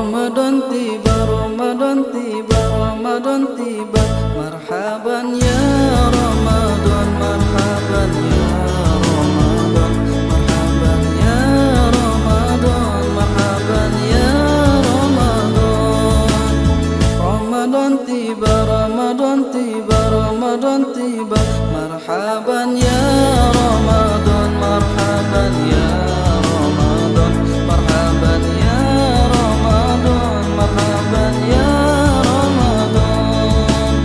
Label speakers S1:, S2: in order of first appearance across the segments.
S1: Ramadan tiba, Ramadan tiba, Ramadan tiba. Marhaban ya Ramadan, marhaban ya Ramadan, marhaban ya Ramadan, marhaban ya Ramadan. Ramadan tiba, Ramadan tiba, Ramadan tiba. Marhaban ya Ramadan, marhaban ya Ramadan, marhaban ya Ramadan, marhaban ya Ramadan.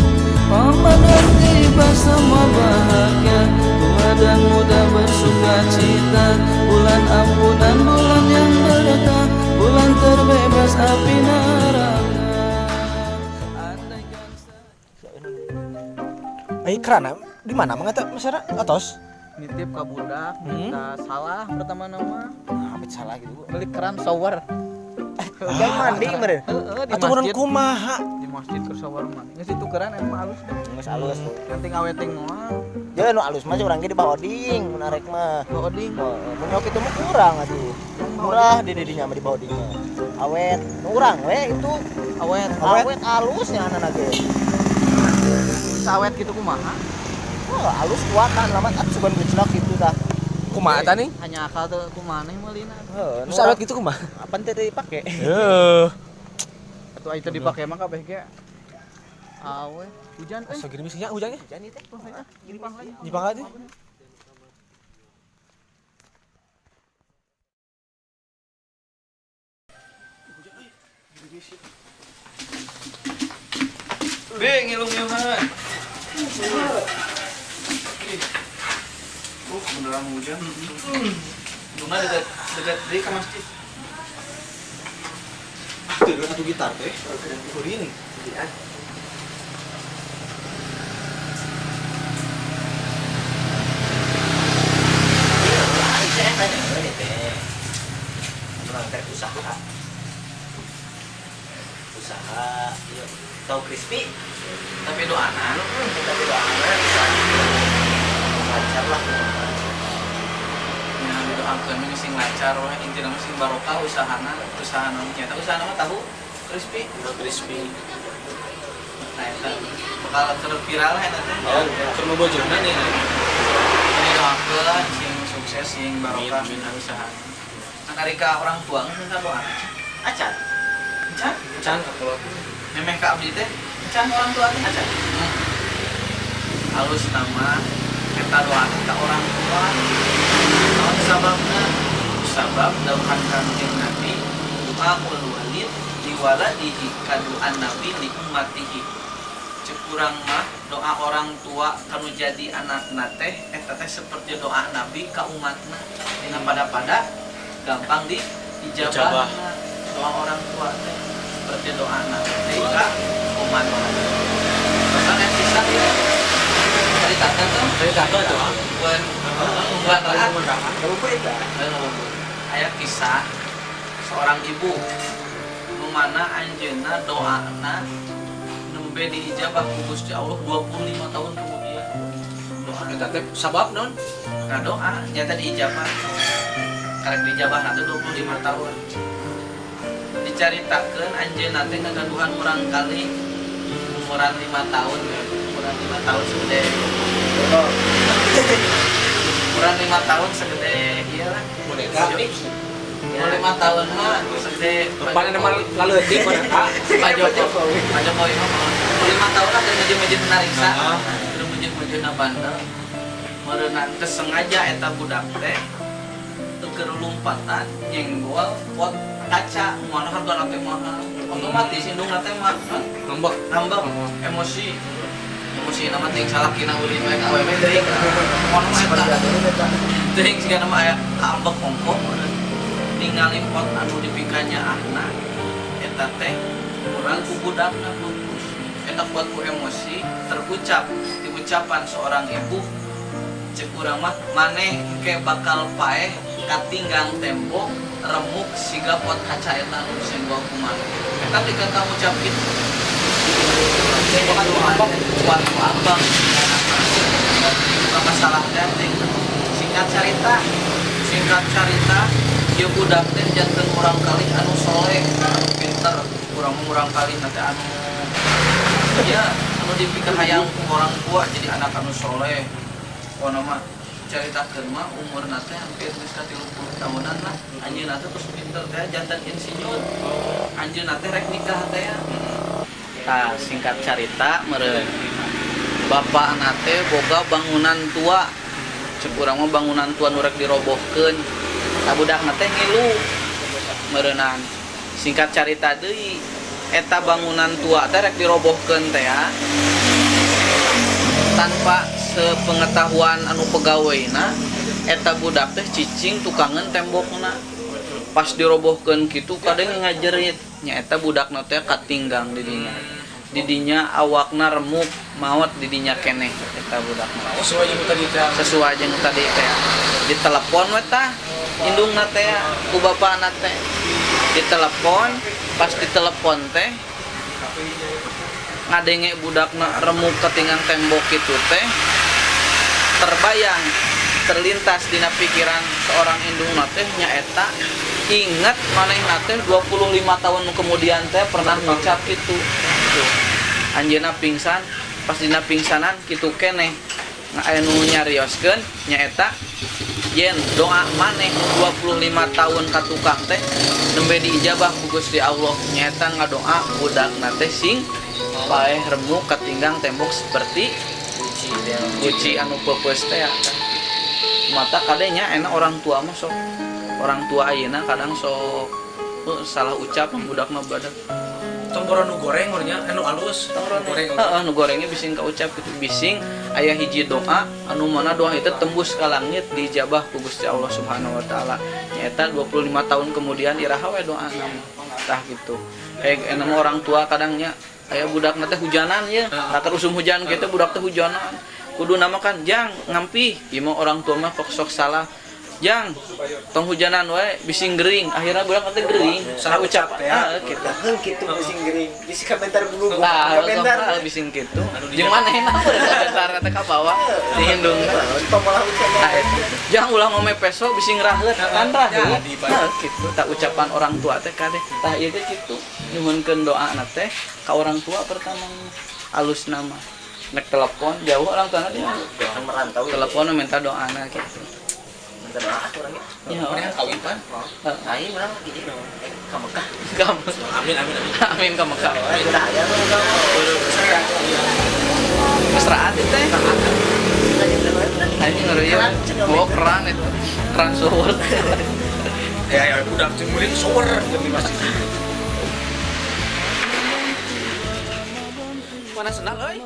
S1: Ramadan tiba, semua bahagia, tua dan muda bersuka cita. Bulan ampunan, bulan yang berkah, bulan terbebas api neraka.
S2: Kerana di mana mengata masyarakat atos?
S3: Nitip ka budak, minta salah pertama nama.
S2: Amit salah gitu.
S3: Beli keran shower.
S2: Jangan mandi meureun.
S3: Di
S2: Atuh mun
S3: masjid.
S2: kumaha?
S3: Di masjid ke shower mandi. Geus itu keran emang halus deh.
S2: Geus alus.
S3: Penting aweting moal.
S2: Jalan nu alus mah urang ge di bawah oding, menarik mah.
S3: Loading.
S2: Mun nyok itu mah kurang atuh. Murah di didinya mah di bawah oding mah. Awet, nu urang we itu awet alusnya anak ge.
S3: Sawet gitu kumaha?
S2: Wah, alus kuatan lama atuh sugan geucelak gitu tah.
S4: Kumaha tah nih?
S3: Hanya akal tuh kumaha meulina.
S2: Heeh,
S4: Terus awet gitu kumaha?
S2: Apaan teh dipake?
S4: Heuh.
S3: Atuh itu dipake mah kabeh ge. Awe, hujan euy.
S4: Asa gini misinya hujannya.
S2: Hujan ieu teh.
S3: Nyipang lagi.
S4: Nyipang lagi.
S1: Be, ngilung-ngilungan. Beneran hujan. Luna dekat deui ka masjid. Tuh, satu gitar teh. Kuring.
S2: Usaha, iya. Tahu crispy?
S1: Tapi doana.
S2: Tapi doanya lancar lah.
S1: Ya, doakeun mah sing lancar wah, intina mah sing barokah usahana nyata usahana mah tahu crispy. Nah, eta bakal terviral eta teh.
S4: Oh, keur membojona nih.
S1: Ini doakeun sing sukses sing barokah usahana. Nah, karika orang tua minta doa. Acan. Acan?
S4: Can kalau
S1: Memeh ka abdi teh. Acan orang tua teh acan. Halus nama eta doa ka orang tua. Naon sababna? Sabab dawuhan Kanjeng Nabi, du'aul walid liwaladihi kadu'an nabi li ummatihi. Cek urang mah doa orang tua kanu jadi anakna teh eta teh seperti doa nabi ka umatna. Dina pada gampang diijabah. Doa orang tua teh seperti doa nabi teh ka umatna. Masalah kisah ya. Ceritakan tuh.
S4: ceritakan tuh.
S1: Buat raat. Aya kisah seorang ibu nu mana anjeunna doana nembe diijabah ku Gusti Allah 25 tahun kemudian. Doa
S4: Eta teh sabab naon?
S1: ka doa nyata diijabah. Karek diijabah nanti 25 tahun. Dicaritakeun anjeunna teh ngagaduhan urang kali umuran 5 tahun ya. Umuran 5 tahun segede. Umuran 5 tahun segede ieu lah.
S4: Boneka.
S1: Umur 5 tahun mah segede
S4: Rupanya nama laleutik boneka.
S1: Pak Jokowi mah umur 5 tahun lah dari masjid nariksa. Dari masjid bandel. Meureunna teh sengaja eta budak teh keur lompatan nyenggol pot kaca mana hargana teh mahal. Otomatis indungna teh mah
S4: Ngambek.
S1: ngambek emosi nama ting salakina ulin we ka awewe teuing. Mono mah eta teuing sigana mah aya ambek ongkong ningali pot anu dipikanya ahna eta teh urang ku budakna putus. Eta kuat ku emosi terucap di ucapan seorang ibu cek urang mah maneh engke bakal paeh katinggang tembok remuk siga pot kaca eta anu senggol ku maneh. Eta dikata ucap kitu. Bukan abang, bukan abang. Bukan masalah dating. Singkat cerita, dia budak teh janten orang kali anu soleh, anu pinter, kurang kali nanti anu ya anu dipikir hayang orang tua jadi anak anu soleh. Pokona mah caritakeun mah umur nate hampir geus ka 30 tahunan lah. Anjeunna teh tos pinter teh jantan insinyur. Anjeunna teh rek nikah teh. Tah singkat carita meureun. Bapak nate boga bangunan tua. Cek urang mah bangunan tua nu rek dirobohkeun. Tah budak nate ngilu meureunan. Singkat carita deui eta bangunan tua teh rek dirobohkeun teh ya. Tanpa sepengetahuan anu pegawaina eta budak teh cicing tukangan tembokna. Pas dirobohkeun kitu kadang ngajerit nya eta budakna teh katinggang di dinya. Di dinya awakna remuk maot di dinya keneh eta budakna. Sesuai jeung tadi teh. Ditelepon we tah indungna teh ku bapana teh. Ditelepon, pas ditelepon teh ngadenge budakna remuk ketinggang tembok itu teh terbayang terlintas dina pikiran seorang indungna teh nyaeta inget manehna teh 25 tahun kemudian teh pernah ngucap kitu. Anjeunna pingsan, pas dina pingsanan kitu keneh anu nyarioskeun nyaeta yen doa maneh 25 tahun ka tukang teh nembe diijabah ku Gusti Allah nyaeta ngadoa budakna teh sing paeh remuk ketinggang tembok seperti uci anu peupeus teh mata kadenya enak orang tua mah sok orang tua ayeuna kadang sok salah ucap budakna badak
S4: Tomboro nu goreng urnya anu alus. Goreng.
S1: Heeh, nu gorengnya bising kaucap kitu bising aya hiji doa anu mana doa itu tembus ka langit dijabah ku Gusti Allah Subhanahu wa taala. Nyaeta 25 tahun kemudian iraha we doa nama. Tah kitu. Enam orang tua kadangnya aya budakna teh hujanan ya. Latar usum hujan kitu budak teh hujanan. Kudu namakan jang ngampi. Ieu mah orang tua mah sok salah. Jang, tong hujanan wae bising gering. Akhirnya budak teh gering. Salah ucap teh. Kitu.
S2: Kitu bising gering. Bisi komentar dulu.
S1: Nah, komentar bising kitu. Jeung manehna komentar teh ka bawah di hindungna.
S2: Pamalah ucap.
S1: Jang ulah ngome peso bising raheut kan raheut. Kitu tak ucapan orang tua teh kadeh. Tah ieu teh kitu. Nyuhunkeun doana teh ka orang tua pertama alus nama. Nek telepon jauh orang tuana dia.
S2: Yang merantau.
S1: Telepon minta doana kitu.
S2: Minta doa orangnya.
S1: Ya,
S4: Orang kawin pan.
S2: Aing urang gini ka Mekah.
S1: kamu.
S4: Amin amin amin.
S1: Amin ka Mekah.
S2: Udah aya mah
S1: Mesraan teh. Aing ngeureun. Oh, keran itu. Keran sour.
S4: Ya udah cemulin shower di masjid.
S1: Mana senang euy?